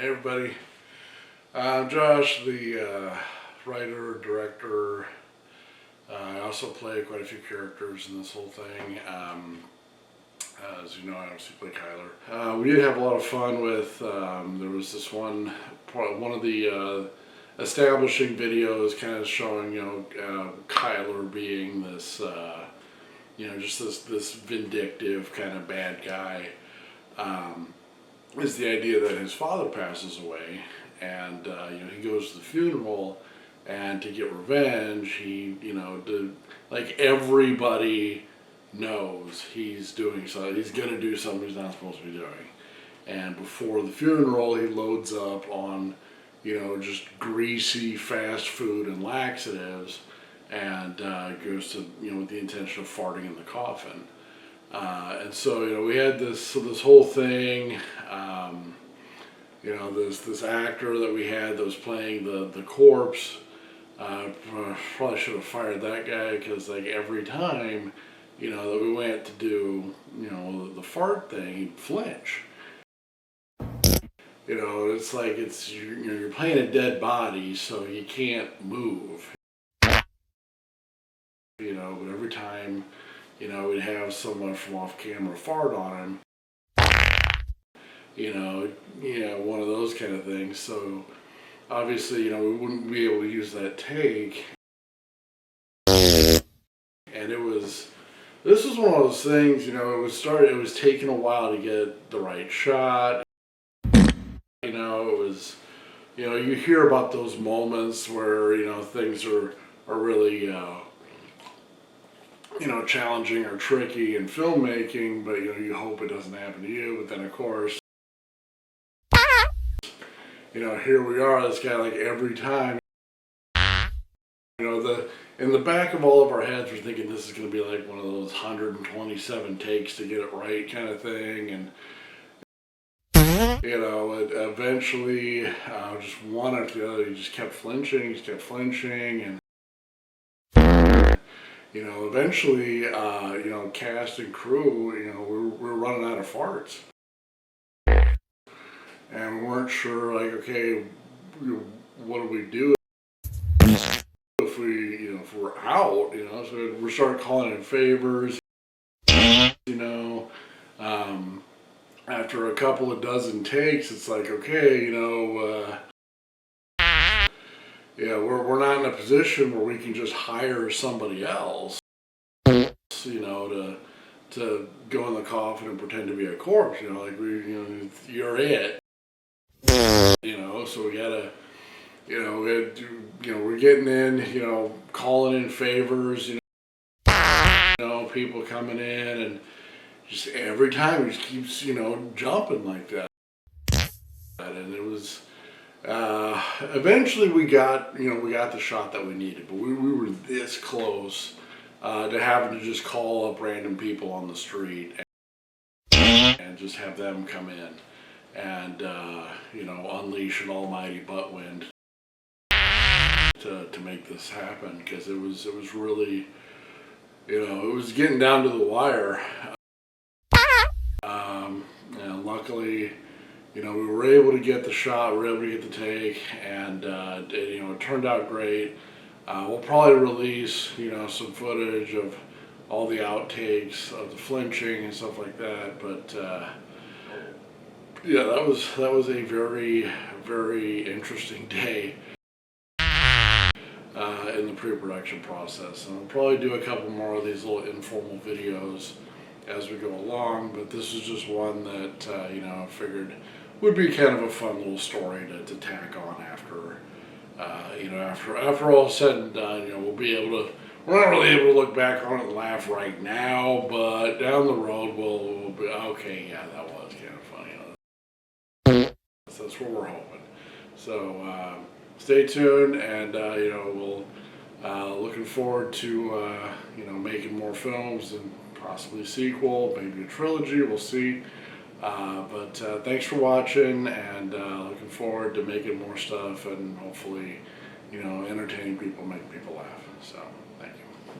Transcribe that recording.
Hey everybody, I'm Josh, the writer, director. I also play quite a few characters in this whole thing. As you know, I obviously play Kyler. We did have a lot of fun with, there was this one of the establishing videos kind of showing, Kyler being this, just this vindictive kind of bad guy. Is the idea that his father passes away, and he goes to the funeral, and to get revenge, he like everybody knows he's doing something. He's gonna do something he's not supposed to be doing, and before the funeral, he loads up on just greasy fast food and laxatives, and goes to with the intention of farting in the coffin. And so we had this whole thing. This actor that we had that was playing the corpse. Probably should have fired that guy, because like every time that we went to do the fart thing, he'd flinch. It's like you're playing a dead body, so you can't move. But every time we'd have someone from off camera fart on him. One of those kind of things. So obviously, we wouldn't be able to use that take. And this was one of those things, it was taking a while to get the right shot. It was, you hear about those moments where, things are really, challenging or tricky in filmmaking, but you hope it doesn't happen to you. But then of course, here we are, this guy, like every time, in the back of all of our heads, we're thinking this is going to be like one of those 127 takes to get it right kind of thing. And eventually, just one after the other, he just kept flinching, and eventually, cast and crew, we're running out of farts. And we weren't sure, like, okay, what do we do if we're out, so we started calling in favors, after a couple of dozen takes, it's like, okay, we're not in a position where we can just hire somebody else, to go in the coffin and pretend to be a corpse, you're it. So we gotta, we're getting in, calling in favors, people coming in, and just every time it just keeps, jumping like that. And it was, eventually we got the shot that we needed, but we were this close to having to just call up random people on the street and just have them come in and unleash an almighty butt wind to make this happen, because it was really, it was getting down to the wire. Luckily, we were able to get the shot, we were able to get the take, and it turned out great. We'll probably release some footage of all the outtakes of the flinching and stuff like that, but yeah, that was a very, very interesting day in the pre-production process. And I'll probably do a couple more of these little informal videos as we go along, but this is just one that I figured would be kind of a fun little story to tack on after after all said and done. We're not really able to look back on it and laugh right now, but down the road we'll be okay. Yeah, that was kind of funny. That's what we're hoping. So stay tuned, and we'll looking forward to making more films and possibly a sequel, maybe a trilogy. We'll see. But thanks for watching, and looking forward to making more stuff and hopefully entertaining people, making people laugh. So.